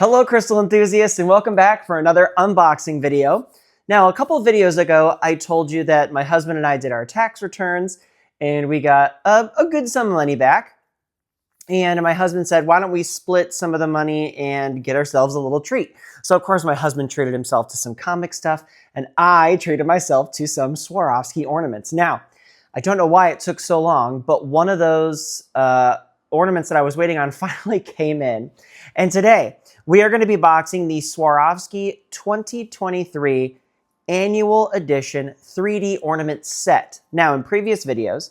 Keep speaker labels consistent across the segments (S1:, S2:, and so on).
S1: Hello crystal enthusiasts, and welcome back for another unboxing video. Now, a couple of videos ago, I told you that my husband and I did our tax returns and we got a good sum of money back. And my husband said, why don't we split some of the money and get ourselves a little treat? So of course my husband treated himself to some comic stuff and I treated myself to some Swarovski ornaments. Now, I don't know why it took so long, but one of those ornaments that I was waiting on finally came in. And today we are going to be boxing the Swarovski 2023 Annual Edition 3D Ornament Set. Now, in previous videos,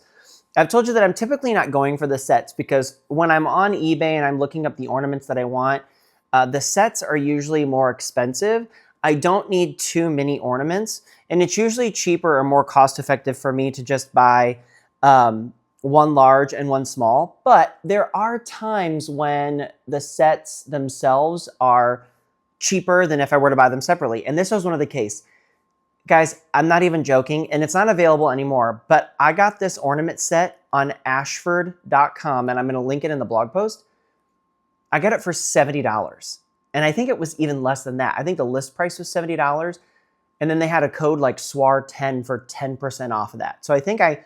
S1: I've told you that I'm typically not going for the sets because when I'm on eBay and I'm looking up the ornaments that I want, the sets are usually more expensive. I don't need too many ornaments, and it's usually cheaper or more cost-effective for me to just buy one large and one small. But there are times when the sets themselves are cheaper than if I were to buy them separately, and this was one of the case. Guys, I'm not even joking, and it's not available anymore, but I got this ornament set on ashford.com, and I'm going to link it in the blog post. I got it for $70, and I think it was even less than that. I think the list price was $70, and then they had a code like SWAR10 for 10% off of that. So I think I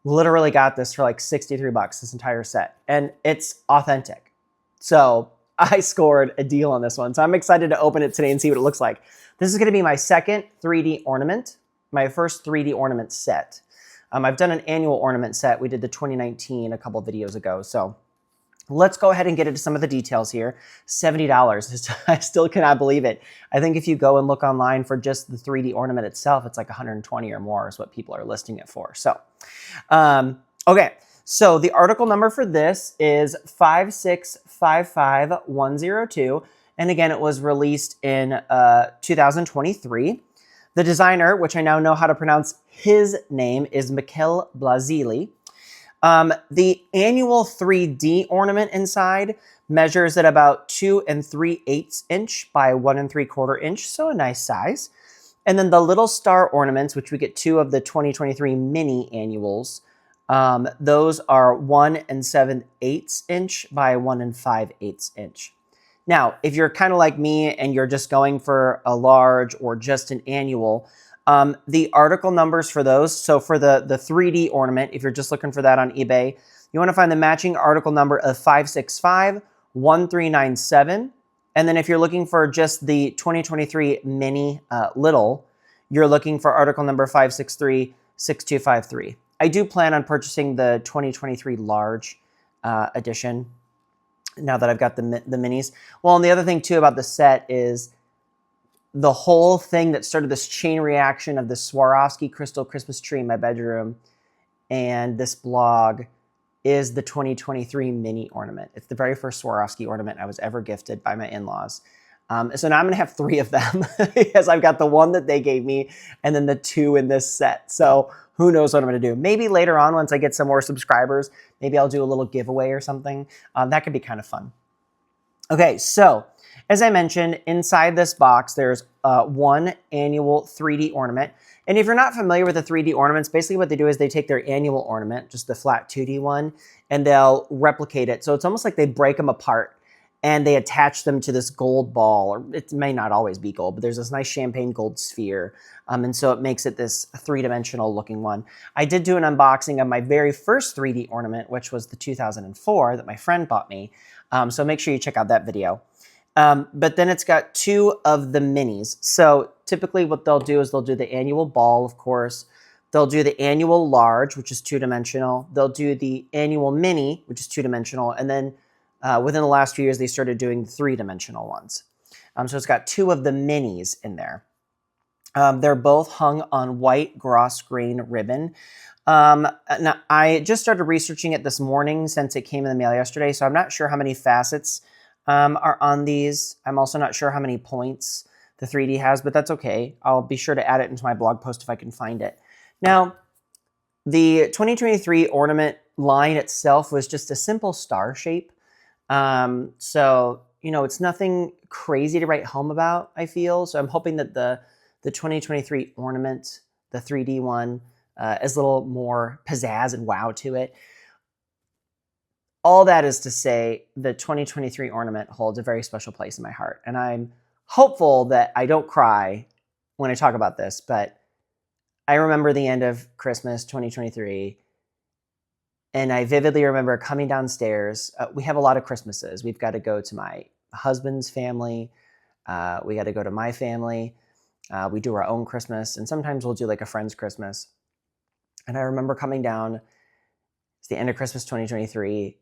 S1: literally got this for like 63 bucks, this entire set, and it's authentic. So I scored a deal on this one, so I'm excited to open it today and see what it looks like. This is going to be my second 3D ornament, my first 3D ornament set. I've done an annual ornament set. We did the 2019 a couple videos ago. So let's go ahead and get into some of the details here. $70. I still cannot believe it. I think if you go and look online for just the 3D ornament itself, it's like 120 or more is what people are listing it for. So, okay. So the article number for this is 5655102. And again, it was released in 2023. The designer, which I now know how to pronounce his name, is Mikel Blazili. The annual 3D ornament inside measures at about 2 3/8 inch by 1 3/4 inch, so a nice size. And then the little star ornaments, which we get 2 of the 2023 mini annuals, those are 1 7/8 inch by 1 5/8 inch. Now, if you're kind of like me and you're just going for a large or just an annual, the article numbers for those, so for the 3D ornament, if you're just looking for that on eBay, you want to find the matching article number of 5651397. And then if you're looking for just the 2023 mini little, you're looking for article number 5636253. I do plan on purchasing the 2023 large edition now that I've got the minis. Well, and the other thing too about the set is the whole thing that started this chain reaction of the Swarovski crystal Christmas tree in my bedroom and this blog is the 2023 mini ornament. It's the very first Swarovski ornament I was ever gifted by my in-laws. So now I'm going to have 3 of them because I've got the one that they gave me and then the 2 in this set. So who knows what I'm going to do. Maybe later on, once I get some more subscribers, maybe I'll do a little giveaway or something. That could be kind of fun. Okay, so as I mentioned, inside this box, there's one annual 3D ornament. And if you're not familiar with the 3D ornaments, basically what they do is they take their annual ornament, just the flat 2D one, and they'll replicate it. So it's almost like they break them apart and they attach them to this gold ball, or it may not always be gold, but there's this nice champagne gold sphere. And so it makes it this 3-dimensional looking one. I did do an unboxing of my very first 3D ornament, which was the 2004 that my friend bought me. So make sure you check out that video. But then it's got 2 of the minis. So typically what they'll do is they'll do the annual ball, of course. They'll do the annual large, which is 2-dimensional. They'll do the annual mini, which is 2-dimensional. And then within the last few years, they started doing 3-dimensional ones. So it's got 2 of the minis in there. They're both hung on white gloss green ribbon. Now, I just started researching it this morning since it came in the mail yesterday, so I'm not sure how many facets are on these. I'm also not sure how many points the 3D has, but that's okay. I'll be sure to add it into my blog post if I can find it. Now, the 2023 ornament line itself was just a simple star shape. So, you know, it's nothing crazy to write home about, I feel. So I'm hoping that the 2023 ornament, the 3D one, is a little more pizzazz and wow to it. all that is to say, the 2023 ornament holds a very special place in my heart. And I'm hopeful that I don't cry when I talk about this, but I remember the end of Christmas 2023, and I vividly remember coming downstairs. We have a lot of Christmases. We've got to go to my husband's family. We got to go to my family. We do our own Christmas, and sometimes we'll do like a friend's Christmas. And I remember coming down, it's the end of Christmas 2023,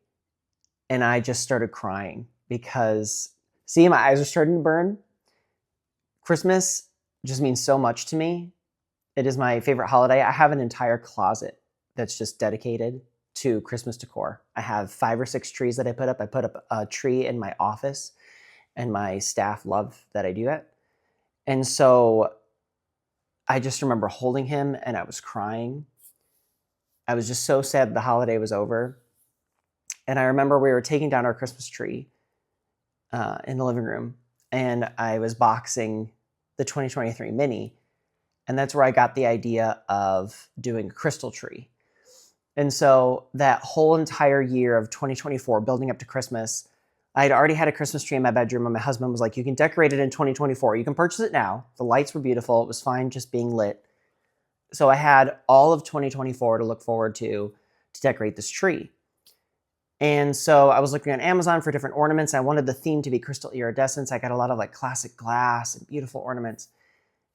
S1: and I just started crying because, see, my eyes are starting to burn. Christmas just means so much to me. It is my favorite holiday. I have an entire closet that's just dedicated to Christmas decor. I have 5 or 6 trees that I put up. I put up a tree in my office, and my staff love that I do that. And so I just remember holding him, and I was crying. I was just so sad the holiday was over. And I remember we were taking down our Christmas tree in the living room, and I was boxing the 2023 Mini. And that's where I got the idea of doing a crystal tree. And so that whole entire year of 2024, building up to Christmas, I had already had a Christmas tree in my bedroom, and my husband was like, you can decorate it in 2024. You can purchase it now. The lights were beautiful. It was fine just being lit. So I had all of 2024 to look forward to decorate this tree. And so I was looking on Amazon for different ornaments. I wanted the theme to be crystal iridescence. I got a lot of like classic glass and beautiful ornaments.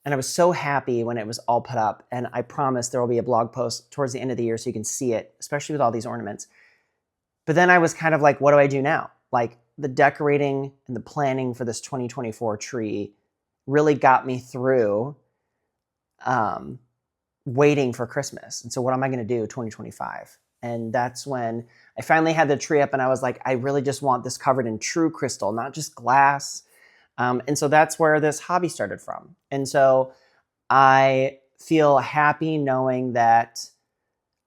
S1: And I was so happy when it was all put up. And I promise there will be a blog post towards the end of the year so you can see it, especially with all these ornaments. But then I was kind of like, what do I do now? Like the decorating and the planning for this 2024 tree really got me through waiting for Christmas. And so what am I going to do 2025? And that's when I finally had the tree up, and I was like, I really just want this covered in true crystal, not just glass. And so that's where this hobby started from. And so I feel happy knowing that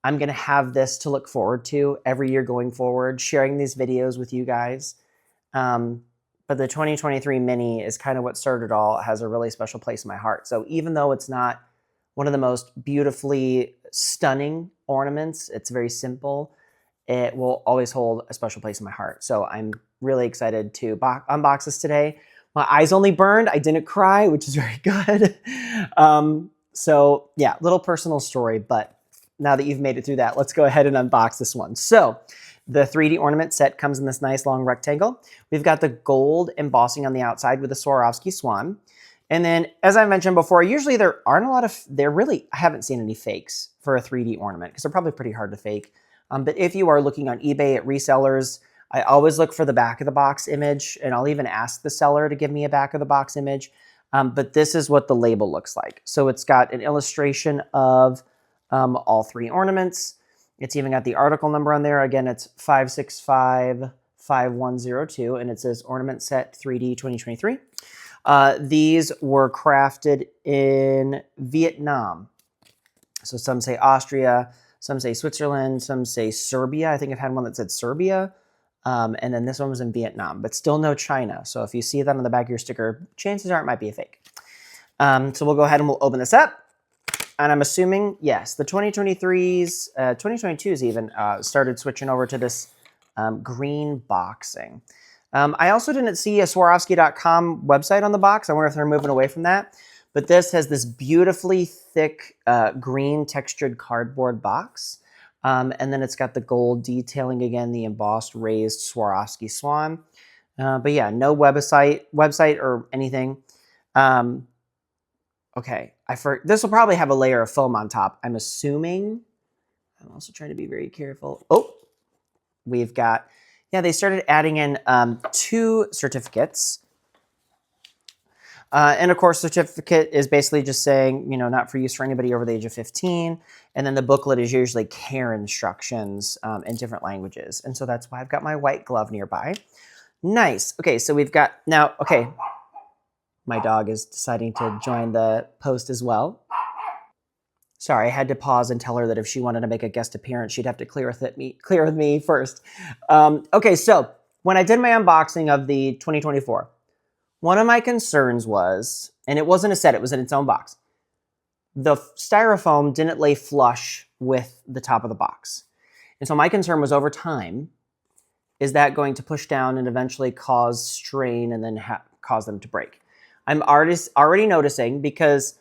S1: I'm going to have this to look forward to every year going forward, sharing these videos with you guys. But the 2023 Mini is kind of what started it all. It has a really special place in my heart. So even though it's not one of the most beautifully stunning ornaments, it's very simple, it will always hold a special place in my heart. So I'm really excited to unbox this today. My eyes only burned. I didn't cry, which is very good. So yeah, little personal story, but now that you've made it through that, let's go ahead and unbox this one. So the 3D ornament set comes in this nice long rectangle. We've got the gold embossing on the outside with the Swarovski swan. And then, as I mentioned before, usually there aren't a lot of, I haven't seen any fakes for a 3D ornament because they're probably pretty hard to fake. But if you are looking on eBay at resellers, I always look for the back of the box image, and I'll even ask the seller to give me a back of the box image. But this is what the label looks like. So it's got an illustration of all 3 ornaments. It's even got the article number on there. Again, it's 5655102, and it says Ornament Set 3D 2023. These were crafted in Vietnam. So some say Austria, some say Switzerland, some say Serbia. I think I've had one that said Serbia. And then this one was in Vietnam, but still no China. So if you see that on the back of your sticker, chances are it might be a fake. So we'll go ahead and we'll open this up. And I'm assuming, yes, the 2023s, 2022s even started switching over to this green boxing. I also didn't see a Swarovski.com website on the box. I wonder if they're moving away from that. But this has this beautifully thick green textured cardboard box. And then it's got the gold detailing again, the embossed raised Swarovski swan. But yeah, no website or anything. Okay, this will probably have a layer of foam on top, I'm assuming. I'm also trying to be very careful. Oh, we've got, yeah, they started adding in 2 certificates. And of course, certificate is basically just saying, you know, not for use for anybody over the age of 15. And then the booklet is usually care instructions in different languages. And so that's why I've got my white glove nearby. Nice. Okay, so we've got, now, okay, my dog is deciding to join the post as well. Sorry, I had to pause and tell her that if she wanted to make a guest appearance, she'd have to clear with me first. Okay, so when I did my unboxing of the 2024, one of my concerns was, and it wasn't a set, it was in its own box. The styrofoam didn't lay flush with the top of the box. And so my concern was over time, is that going to push down and eventually cause strain and then cause them to break? I'm already noticing, because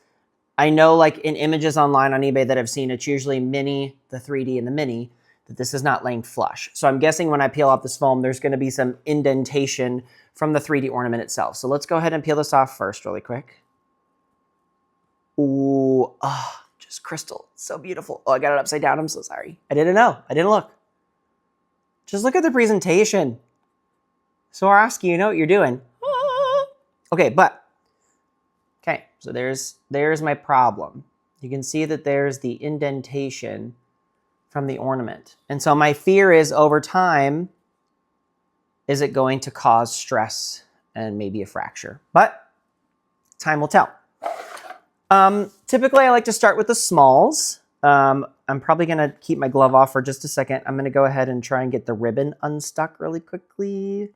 S1: I know, like in images online on eBay that I've seen, it's usually mini, the 3D and the mini, that this is not laying flush. So I'm guessing when I peel off this foam, there's going to be some indentation from the 3D ornament itself. So let's go ahead and peel this off first really quick. Ooh, just crystal. So beautiful. Oh, I got it upside down. I'm so sorry. I didn't know. I didn't look. Just look at the presentation. Swarovski, you know what you're doing. Okay, so there's my problem. You can see that there's the indentation from the ornament. And so my fear is, over time, is it going to cause stress and maybe a fracture? But time will tell. Typically, I like to start with the smalls. I'm probably going to keep my glove off for just a second. I'm going to go ahead and try and get the ribbon unstuck really quickly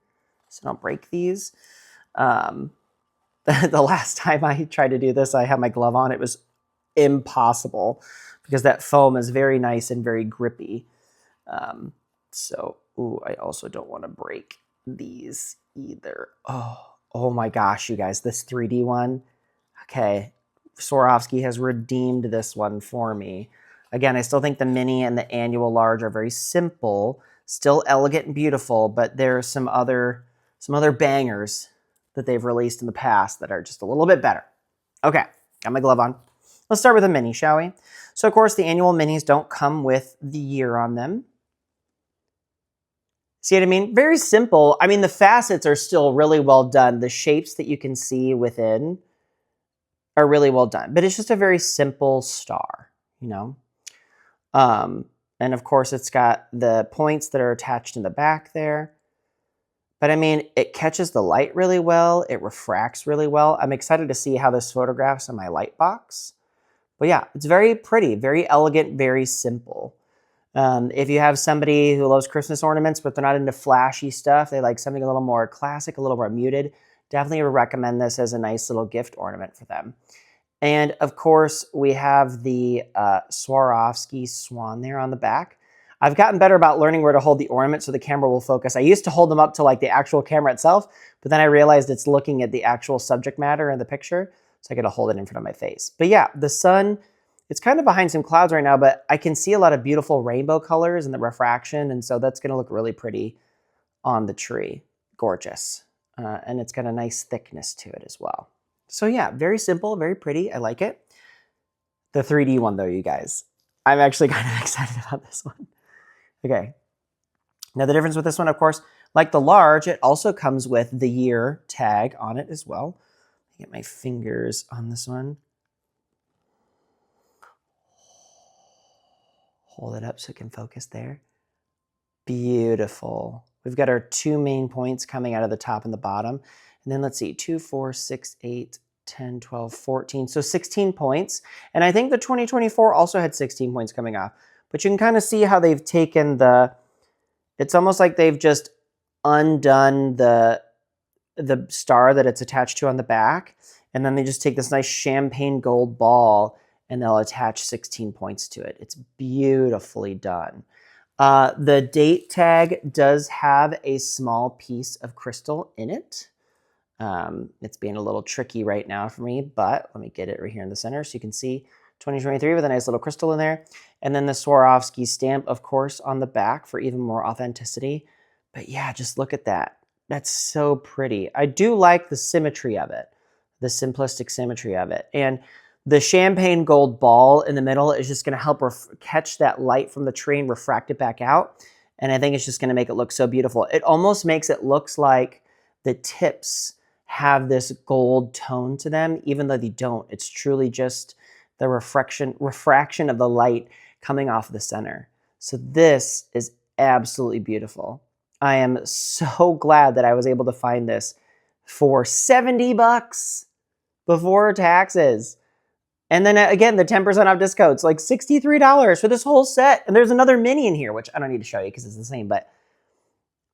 S1: so I don't break these. The last time I tried to do this, I had my glove on. It was impossible because that foam is very nice and very grippy. I also don't want to break these either. Oh my gosh, you guys, this 3D one. Okay, Swarovski has redeemed this one for me. Again, I still think the mini and the annual large are very simple, still elegant and beautiful, but there are some other bangers that they've released in the past that are just a little bit better. Okay, got my glove on. Let's start with a mini, shall we? So, of course, the annual minis don't come with the year on them. See what I mean? Very simple. I mean, the facets are still really well done. The shapes that you can see within are really well done. But it's just a very simple star, you know? And, of course, it's got the points that are attached in the back there. But, I mean, it catches the light really well. It refracts really well. I'm excited to see how this photographs on my light box. But, yeah, it's very pretty, very elegant, very simple. If you have somebody who loves Christmas ornaments, but they're not into flashy stuff, they like something a little more classic, a little more muted, definitely would recommend this as a nice little gift ornament for them. And of course, we have the Swarovski swan there on the back. I've gotten better about learning where to hold the ornament so the camera will focus. I used to hold them up to like the actual camera itself, but then I realized it's looking at the actual subject matter in the picture, so I got to hold it in front of my face. But yeah, the sun, it's kind of behind some clouds right now, but I can see a lot of beautiful rainbow colors and the refraction, and so that's going to look really pretty on the tree. Gorgeous. And it's got a nice thickness to it as well. So yeah, very simple, very pretty. I like it. The 3D one though, you guys. I'm actually kind of excited about this one. Okay. Now the difference with this one, of course, like the large, it also comes with the year tag on it as well. Get my fingers on this one. Hold it up so it can focus there. Beautiful. We've got our two main points coming out of the top and the bottom. And then let's see, 2, 4, 6, 8, 10, 12, 14. So 16 points. And I think the 2024 also had 16 points coming off. But you can kind of see how they've taken the, it's almost like they've just undone the star that it's attached to on the back. And then they just take this nice champagne gold ball and they'll attach 16 points to it. It's beautifully done. The date tag does have a small piece of crystal in it. It's being a little tricky right now for me, but let me get it right here in the center so you can see 2023 with a nice little crystal in there. And then the Swarovski stamp, of course, on the back for even more authenticity. But yeah, just look at that. That's so pretty. I do like the symmetry of it, the simplistic symmetry of it. And the champagne gold ball in the middle is just going to help catch that light from the tree and refract it back out. And I think it's just going to make it look so beautiful. It almost makes it look like the tips have this gold tone to them, even though they don't. It's truly just the refraction of the light coming off the center. So this is absolutely beautiful. I am so glad that I was able to find this for $70 before taxes. And then again, the 10% off discount. It's like $63 for this whole set. And there's another mini in here, which I don't need to show you because it's the same, but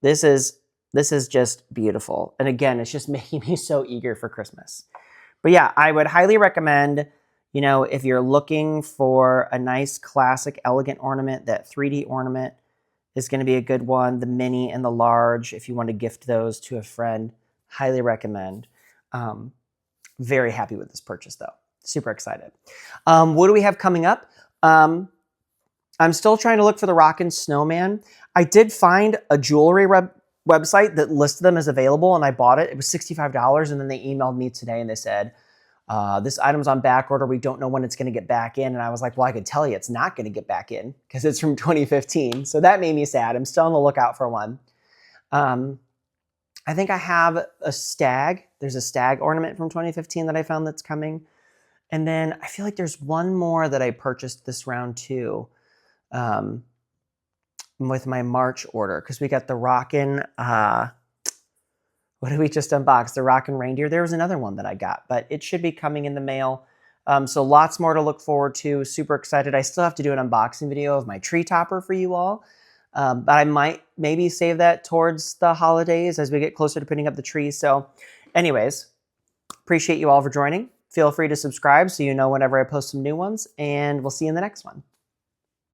S1: this is just beautiful. And again, it's just making me so eager for Christmas. But yeah, I would highly recommend, you know, if you're looking for a nice, classic, elegant ornament, that 3D ornament is going to be a good one. The mini and the large, if you want to gift those to a friend, highly recommend. Very happy with this purchase though. Super excited. What do we have coming up? I'm still trying to look for the Rockin' Snowman. I did find a jewelry website that listed them as available, and I bought it. It was $65, and then they emailed me today and they said, this item's on back order. We don't know when it's going to get back in. And I was like, well, I could tell you it's not going to get back in because it's from 2015. So that made me sad. I'm still on the lookout for one. I think I have a stag. There's a stag ornament from 2015 that I found that's coming. And then I feel like there's one more that I purchased this round too. With my March order, because we got the Rockin', what did we just unbox? The Rockin' Reindeer. There was another one that I got, but it should be coming in the mail. So lots more to look forward to. Super excited. I still have to do an unboxing video of my tree topper for you all. But I might maybe save that towards the holidays as we get closer to putting up the tree. So anyways, appreciate you all for joining. Feel free to subscribe so you know whenever I post some new ones, and we'll see you in the next one.